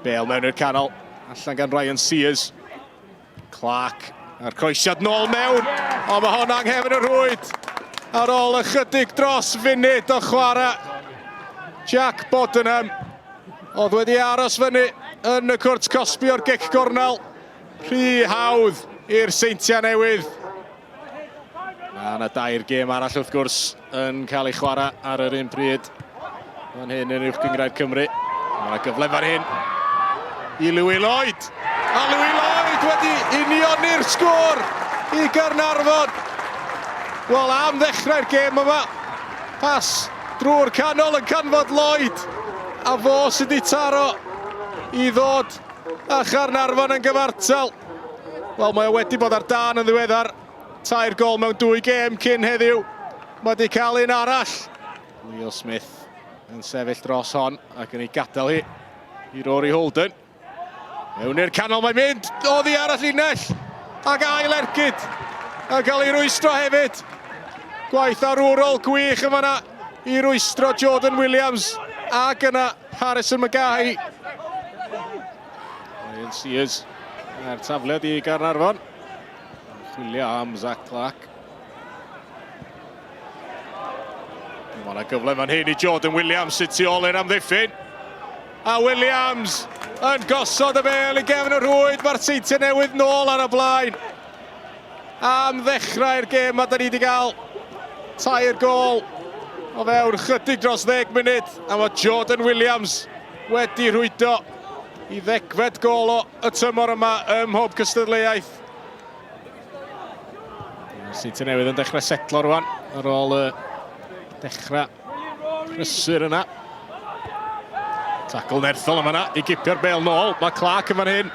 Bale mewn i'r canol, allan gan Ryan Sears. Clark, a'r croesiad nôl mewn, o mae hwn anghefn y rwyd. Ar ôl ychydig dros funud o chwarae. Jack Bodenham, oedd wedi aros fyny yn y cwrt cosbi o'r gic gornel. Rhy hawdd i'r Seintiau Newydd. A yna dair gêm arall wrth gwrs yn cael ei chwarae ar yr un pryd. Fan hyn yn uwch gyngrair Cymru. Mae'n gyfle fan hyn i Louis Lloyd. A Louis Lloyd wedi unioni'r sgôr i Caernarfon. Wel, am ddechrau'r gêm yma. Pas drwy'r canol yn canfod Lloyd. A fo sydd wedi taro i ddod a Caernarfon yn gyfartal. Wel, mae o wedi bod ar dan yn ddiweddar. 3 gol mewn 2 gêm cyn heddiw. Mae wedi cael un arall. Will Smith yn sefyll dros hon ac yn ei gadael hi i Rory Holden. Mewn i'r canol mae'n mynd. Oddi ar y llinell. Ac ail ergyd. A cael ei rwystro hefyd. Gwaith arwrol gwych yma na i rwystro Jordan Williams. Ac yna Harrison Mackay. Ryan Sears ar tafliad i Caernarfon. Chwilio am Zach Clark. Mae yna gyfle fan hyn i Jordan Williams sydd tu ôl i'r amddiffyn. A Williams yn gosod y bel i gefn y rwyd. Mae'r Seintiau Newydd nôl ar y blaen. Am ddechrau'r gêm mae da ni wedi cael 3 gol o fewn chydig dros 10 munud. A mae Jordan Williams wedi rhwydo i 10fed gol o y tymor yma ym mhob cystadleuaeth. Seintiau Newydd yn dechrau setlo rwan ar ôl dechrau prysur yna. Tacl nerthol yma yna i gipio'r bel nôl. Mae Clark yn fan hyn.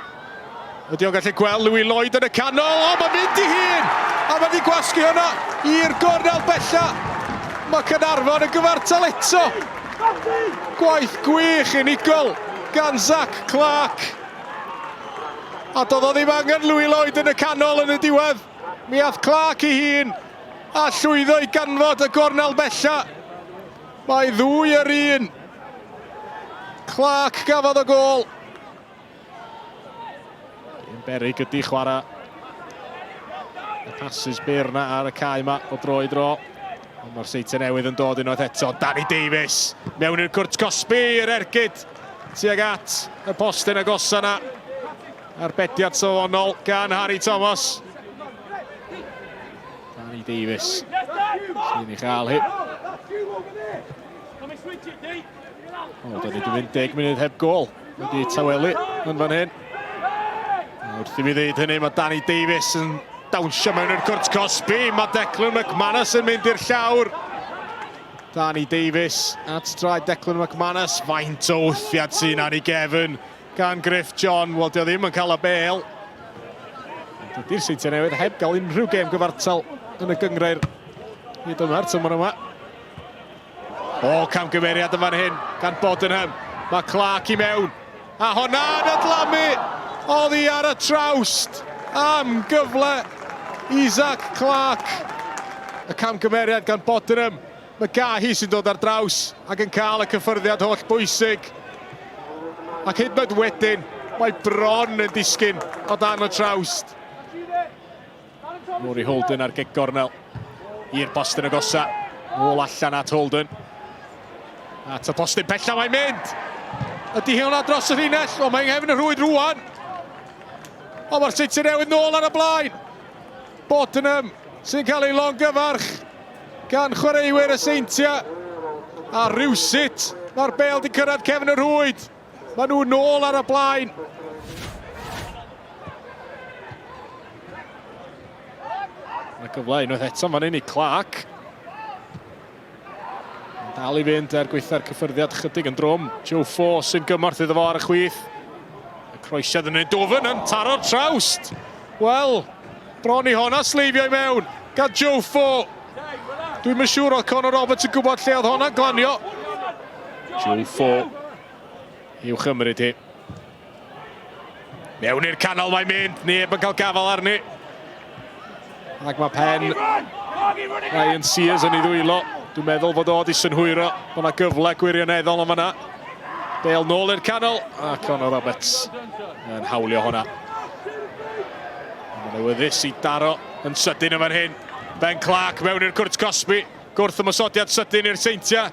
Ydy o'n gallu gweld Louis Lloyd yn y canol. O, mae'n mynd i hun! A mae wedi gwasgu hwnna i'r gornel bella. Mae Caernarfon yn gyfartal eto. Gwaith gwych unigol gan Zach Clark. A doedd o ddim angen Louis Lloyd yn y canol yn y diwedd. Mi ath Clark i hun a llwyddo i ganfod y gornel bella. Mae 2 ar 1. Clark gafodd y gol. Berig ydi chwarae y passes byr na ar y cae yma o dro i dro. Mae'r Seintiau Newydd yn dod unwaith eto. Danny Davies mewn i'r cwrt cosbi i'r ergyd tuag at y postyn agosa yna. Arbediad safonol gan Harry Thomas. Danny Davies sy'n ei chael hi. O, da ni wedi mynd 10 munud heb gol. Wedi tawelu yn fan hyn. Wrth i mi ddeud hynny, mae Danny Davies yn dawnsio mewn i'r cwrt cosbi. Mae Declan McManus yn mynd i'r llawr. Danny Davies at straed Declan McManus. Faint o wthiad sy'n ar ei gefn gan Griff John. Wel, dio ddim yn cael y bel. Dydy'r Seintiau Newydd heb gael unrhyw gêm gyfartal yn y gyngrair hyd yma'r tymor yma. O, camgymeriad yn fan hyn gan Bodenham. Mae Clark i mewn. A hwnna'n adlamu. Oddi ar y trawst am gyfle Isaac Clark. Y camgymeriad gan Bodenham. Mackay sy'n dod ar draws ac yn cael y cyffyrddiad holl bwysig. Ac hyd yn oed wedyn, mae bron yn disgyn o dan y trawst. Rory Holden ar gic gornel i'r postyn agosa. Ôl allan at Holden. At y postyn bella mae'n mynd. Ydy hwnna dros y llinell? O, mae'n nghefn y rwyd rwan. O, mae'r Seintiau Newydd nôl ar y blaen. Bodenham sy'n cael ei longyfarch gan chwaraewyr y Seintiau. A rywsut mae'r bel di cyrraedd cefn y rwyd. Mae nhw nôl ar y blaen. Mae gyfle unwaith eto fan hyn i Clark. Dal i fynd er gweitha'r cyffyrddiad chydig yn drwm. Joe Fo sy'n gymorth iddo fo ar y chwith. Y croesiad yn ei dofyn yn taro'r trawst. Wel, bron i honna sleifio i mewn gan Joe Fo. Dwi'n yn siŵr oedd Conor Roberts yn gwybod lle oedd honna glanio. Joe Fo i'w chymryd hi. Mewn i'r canol mae'n mynd, neb yn cael gafal arni. Ac mae pen Ryan Sears yn ei ddwylo. Dwi'n meddwl fod o di synhwyro bod yna gyfle gwirioneddol am yna. Bale nôl i'r canol, a Connor Roberts yn hawlio hwnna. Mae'n awyddus i daro yn sydyn yn fan hyn. Ben Clark mewn i'r cwrt Cosby. Gwrth ymosodiad sydyn i'r Seintiau.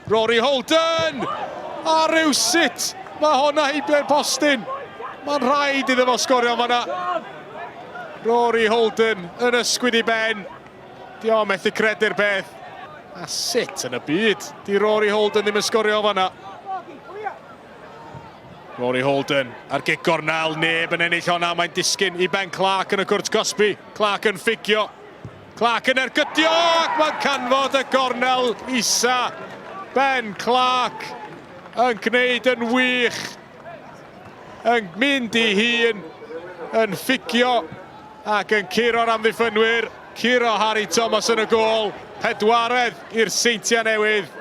Rory Holden! A rywsut! Mae hwnna heibio'r postyn. Mae'n rhaid iddo fo sgorio fan'na. Rory Holden yn ysgwyd i ben. Di o methu credu'r beth. A sut yn y byd? Di Rory Holden ddim yn sgorio fan'na. Rory Holden ar gig gornel, neb yn ennill honna, mae'n disgyn i Ben Clark yn y cwrt Cosby. Clark yn ffigio. Clark yn ergydio, ac mae'n canfod y gornel isa. Ben Clark yn gwneud yn wych. Yn mynd i hun, yn ffigio, ac yn curo'r amddiffynwyr. Curo Harry Thomas yn y gôl. Pedwaredd i'r Seintiau Newydd.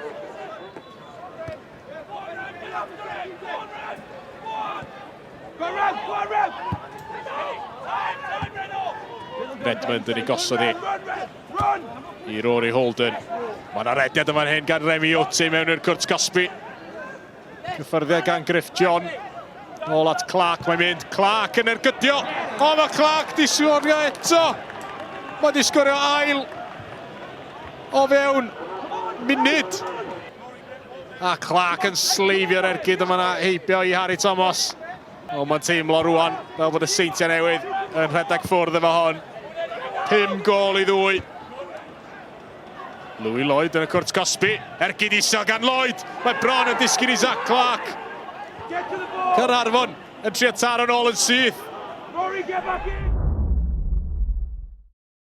Redmond yn ei gosod i Rory Holden. Mae'n arediad yma'n hyn gan Remi Oti mewn i'r cwrt Cosby. Cyffyrddiau gan Griff John. Nôl at Clark, mae'n mynd. Clark yn ergydio. O, mae Clark di sgorio eto. Mae di sgorio ail. O fewn munud. A Clark yn sleifio'r ergyd yma heibio i Harry Thomas. O, mae'n teimlo rwan fel bod y Seintiau Newydd yn rhedeg ffwrdd efo hon. 5 gôl i 2. Louis Lloyd yn y cwrt Cosby. Ergyd isel gan Lloyd. Mae bron yn disgyn i Zach Clark. Caernarfon yn trio taro nôl yn syth.